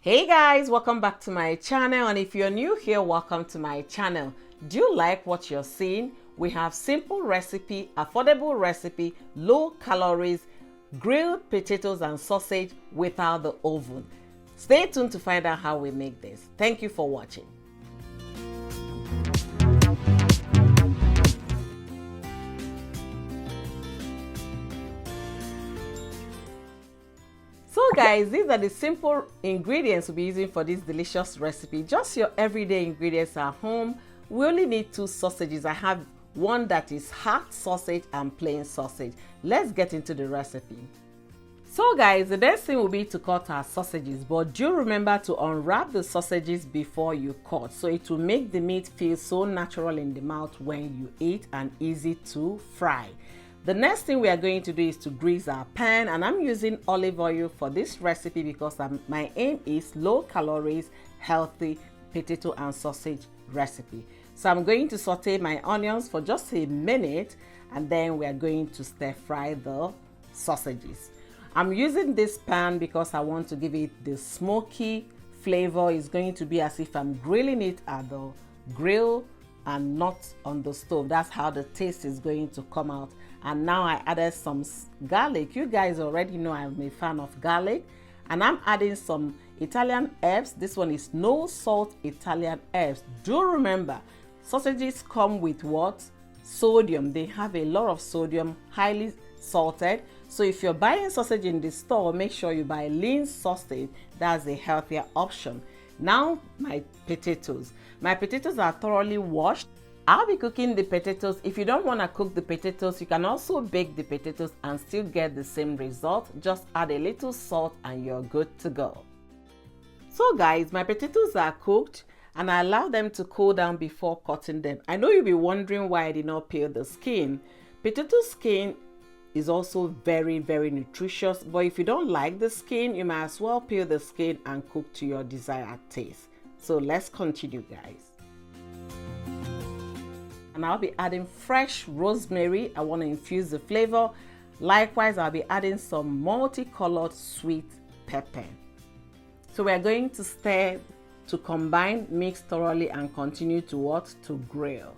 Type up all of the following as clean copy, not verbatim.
Hey guys, welcome back to my channel, and if you're new here, welcome to my channel. Do you like what you're seeing? We have simple recipe, affordable recipe, low calories, grilled potatoes and sausage without the oven. Stay tuned to find out how we make this. Thank you for watching. So guys, these are the simple ingredients we'll be using for this delicious recipe. Just your everyday ingredients at home. We only need 2 sausages. I have one that is hard sausage and plain sausage. Let's get into the recipe. So guys, the next thing will be to cut our sausages, but do remember to unwrap the sausages before you cut, so it will make the meat feel so natural in the mouth when you eat and easy to fry. The next thing we are going to do is to grease our pan, and I'm using olive oil for this recipe because my aim is low calories, healthy potato and sausage recipe. So I'm going to saute my onions for just a minute, and then we are going to stir fry the sausages. I'm using this pan because I want to give it the smoky flavor. It's going to be as if I'm grilling it at the grill and not on the stove. That's how the taste is going to come out. And now I added some garlic. You guys already know I'm a fan of garlic. And I'm adding some Italian herbs. This one is no salt Italian herbs. Do remember, sausages come with what? Sodium. They have a lot of sodium, highly salted. So if you're buying sausage in the store, make sure you buy lean sausage. That's a healthier option. Now my potatoes. My potatoes are thoroughly washed. I'll be cooking the potatoes. If you don't want to cook the potatoes, you can also bake the potatoes and still get the same result. Just add a little salt and you're good to go. So guys, my potatoes are cooked and I allow them to cool down before cutting them. I know you'll be wondering why I did not peel the skin. Potato skin is also very nutritious, but if you don't like the skin, you might as well peel the skin and cook to your desired taste. So let's continue, guys. And I'll be adding fresh rosemary. I want to infuse the flavor. Likewise, I'll be adding some multicolored sweet pepper. So we're going to stir to combine, mix thoroughly, and continue to grill.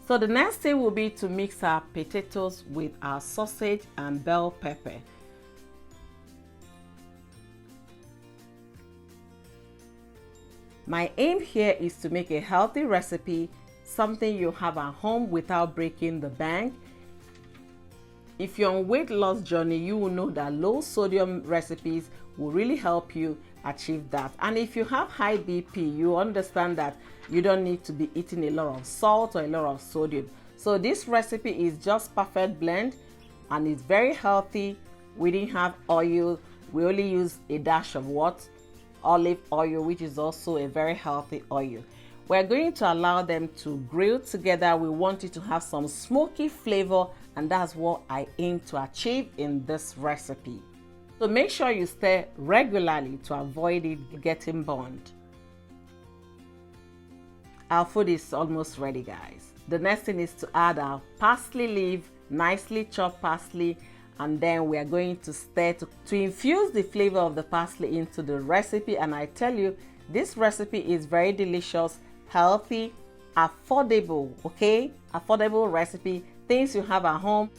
So the next thing will be to mix our potatoes with our sausage and bell pepper. My aim here is to make a healthy recipe, something you have at home without breaking the bank. If you're on weight loss journey, you will know that low sodium recipes will really help you achieve that. And if you have high BP, you understand that you don't need to be eating a lot of salt or a lot of sodium. So this recipe is just perfect blend and it's very healthy. We didn't have oil. We only use a dash of what? Olive oil, which is also a very healthy oil. We're going to allow them to grill together. We want it to have some smoky flavor, and that's what I aim to achieve in this recipe. So make sure you stir regularly to avoid it getting burned. Our food is almost ready, guys. The next thing is to add our parsley leaf, nicely chopped parsley, and then we are going to stir to infuse the flavor of the parsley into the recipe. And I tell you, this recipe is very delicious, healthy, affordable, okay? Affordable recipe, things you have at home.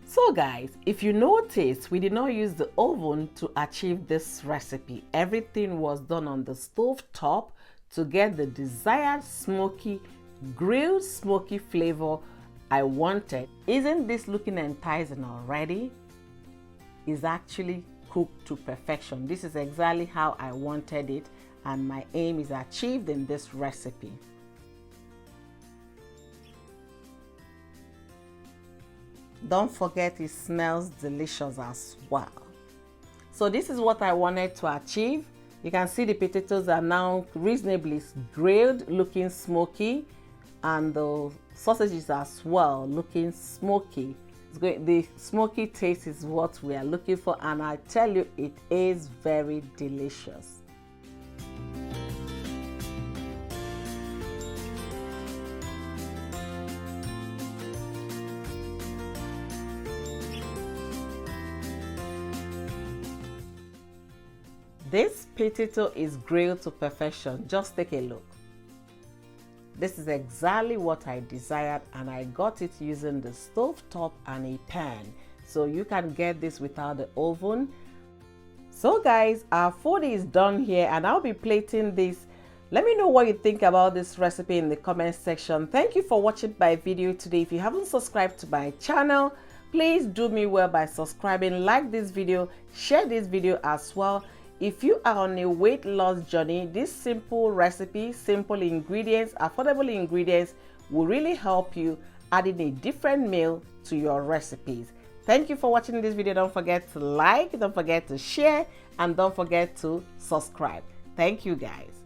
So guys, if you notice, we did not use the oven to achieve this recipe. Everything was done on the stove top to get the desired smoky, grilled smoky flavor I wanted. Isn't this looking enticing already? It's actually cooked to perfection. This is exactly how I wanted it, and my aim is achieved in this recipe. Don't forget, it smells delicious as well. So this is what I wanted to achieve. You can see the potatoes are now reasonably grilled, looking smoky, and the sausages as well looking smoky. The smoky taste is what we are looking for, and I tell you, it is very delicious. This potato is grilled to perfection. Just take a look. This is exactly what I desired, and I got it using the stove top and a pan. So you can get this without the oven. So guys, our food is done here, and I'll be plating this. Let me know what you think about this recipe in the comment section. Thank you for watching my video today. If you haven't subscribed to my channel, please do me well by subscribing, like this video, share this video as well. If you are on a weight loss journey, this simple recipe, simple ingredients, affordable ingredients will really help you adding a different meal to your recipes. Thank you for watching this video. Don't forget to like, don't forget to share, and don't forget to subscribe. Thank you guys.